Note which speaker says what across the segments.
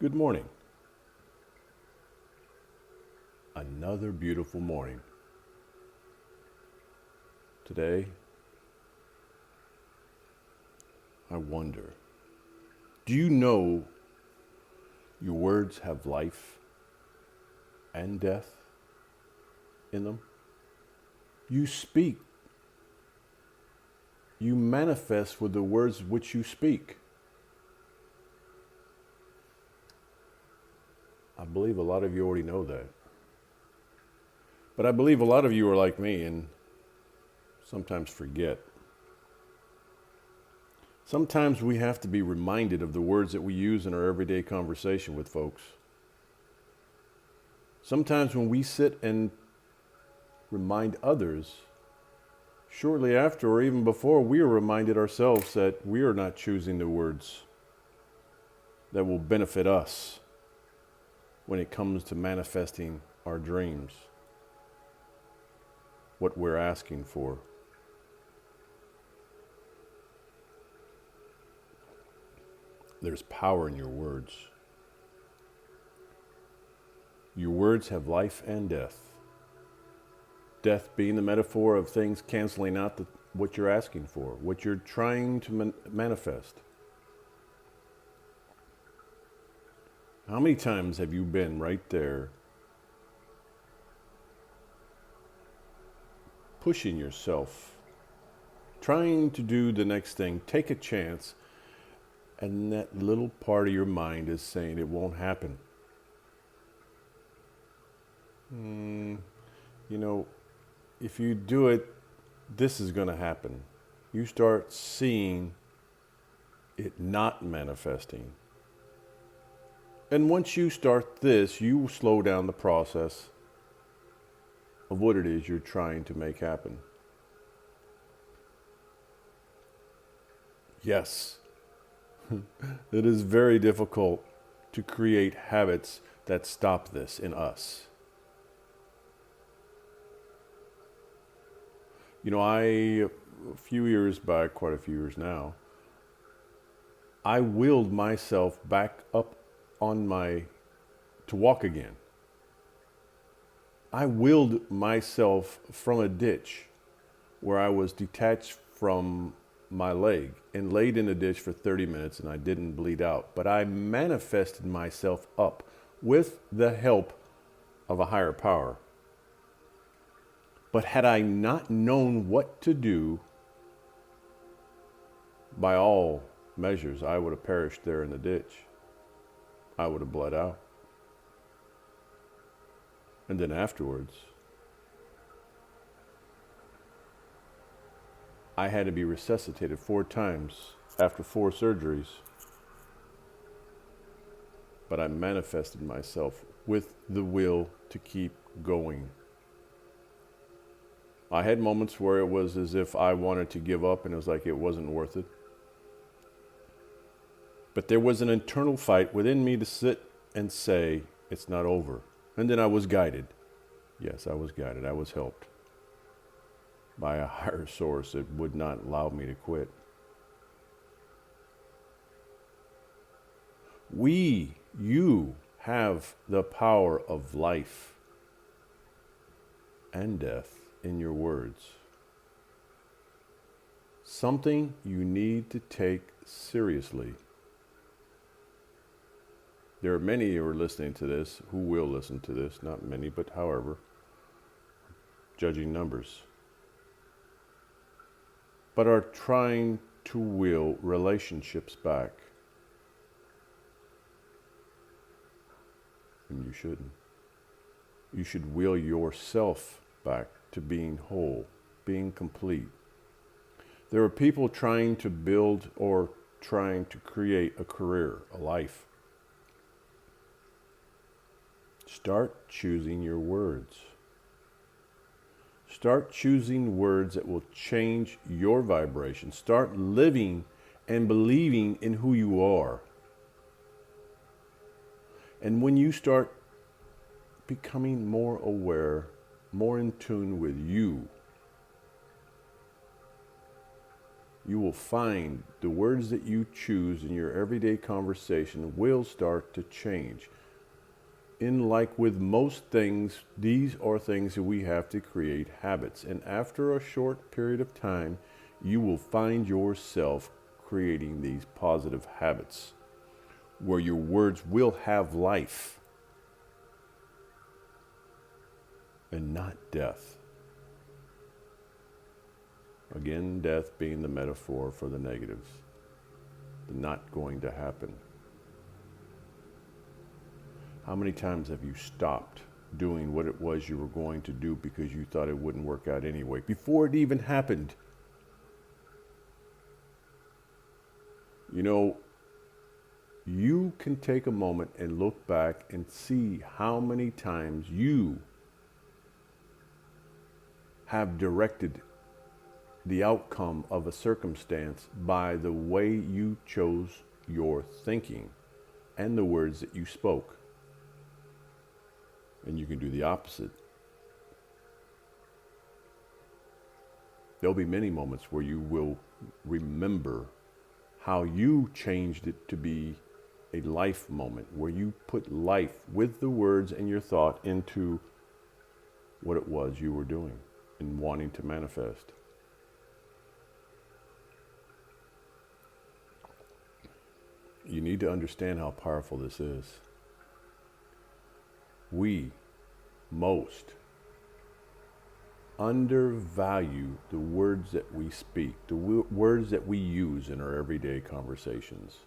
Speaker 1: Good morning. Another beautiful morning. Today, I wonder, do you know your words have life and death in them? You speak, you manifest with the words which you speak. I believe a lot of you already know that. But I believe a lot of you are like me and sometimes forget. Sometimes we have to be reminded of the words that we use in our everyday conversation with folks. Sometimes when we sit and remind others, shortly after or even before, we are reminded ourselves that we are not choosing the words that will benefit us when it comes to manifesting our dreams, what we're asking for. There's power in your words. Your words have life and death. Death being the metaphor of things canceling out what you're asking for, what you're trying to manifest. How many times have you been right there pushing yourself, trying to do the next thing, take a chance, and that little part of your mind is saying it won't happen? If you do it, this is going to happen. You start seeing it not manifesting. And once you start this, you slow down the process of what it is you're trying to make happen. Yes, it is very difficult to create habits that stop this in us. A few years back, quite a few years now, I willed myself back up to walk again. I willed myself from a ditch where I was detached from my leg and laid in a ditch for 30 minutes and I didn't bleed out. But I manifested myself up with the help of a higher power. But had I not known what to do, by all measures, I would have perished there in the ditch. I would have bled out. And then afterwards, I had to be resuscitated 4 times after 4 surgeries. But I manifested myself with the will to keep going. I had moments where it was as if I wanted to give up and it was like it wasn't worth it. But there was an internal fight within me to sit and say, it's not over. And then I was guided. Yes, I was guided. I was helped by a higher source that would not allow me to quit. You have the power of life and death in your words. Something you need to take seriously. There are many who are listening to this, who will listen to this, not many, but however, judging numbers, but are trying to will relationships back. And you shouldn't. You should will yourself back to being whole, being complete. There are people trying to build or trying to create a career, a life. Start choosing your words. Start choosing words that will change your vibration. Start living and believing in who you are. And when you start becoming more aware, more in tune with you, you will find the words that you choose in your everyday conversation will start to change. In like with most things, these are things that we have to create habits. And after a short period of time, you will find yourself creating these positive habits where your words will have life and not death. Again, death being the metaphor for the negatives, the not going to happen. How many times have you stopped doing what it was you were going to do because you thought it wouldn't work out anyway, before it even happened? You know, you can take a moment and look back and see how many times you have directed the outcome of a circumstance by the way you chose your thinking and the words that you spoke. And you can do the opposite. There'll be many moments where you will remember how you changed it to be a life moment, where you put life with the words and your thought into what it was you were doing and wanting to manifest. You need to understand how powerful this is. We most undervalue the words that we speak, the words that we use in our everyday conversations,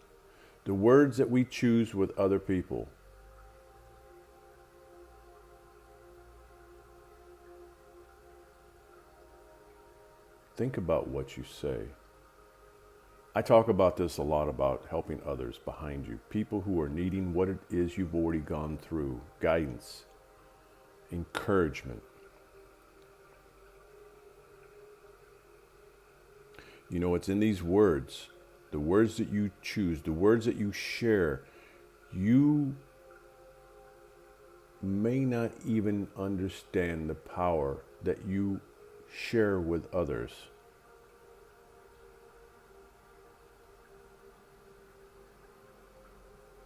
Speaker 1: the words that we choose with other people. Think about what you say. I talk about this a lot, about helping others behind you, people who are needing what it is you've already gone through, guidance, encouragement. You know, it's in these words, the words that you choose, the words that you share. You may not even understand the power that you share with others.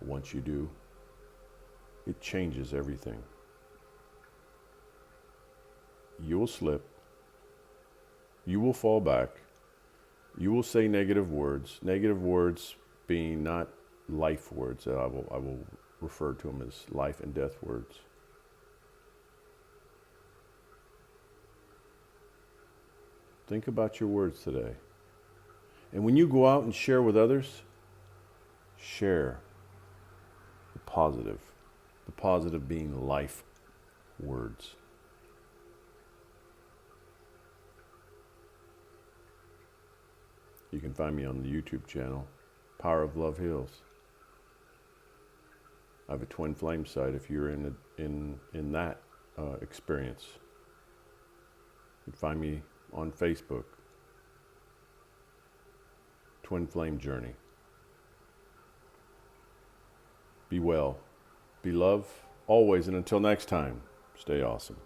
Speaker 1: Once you do, it changes everything. You will slip. You will fall back. You will say negative words being not life words. I will refer to them as life and death words. Think about your words today. And when you go out and share with others, share the positive being life words. You can find me on the YouTube channel, Power of Love Heals. I have a twin flame site if you're in that experience. You can find me on Facebook, Twin Flame Journey. Be well, be love, always, and until next time, stay awesome.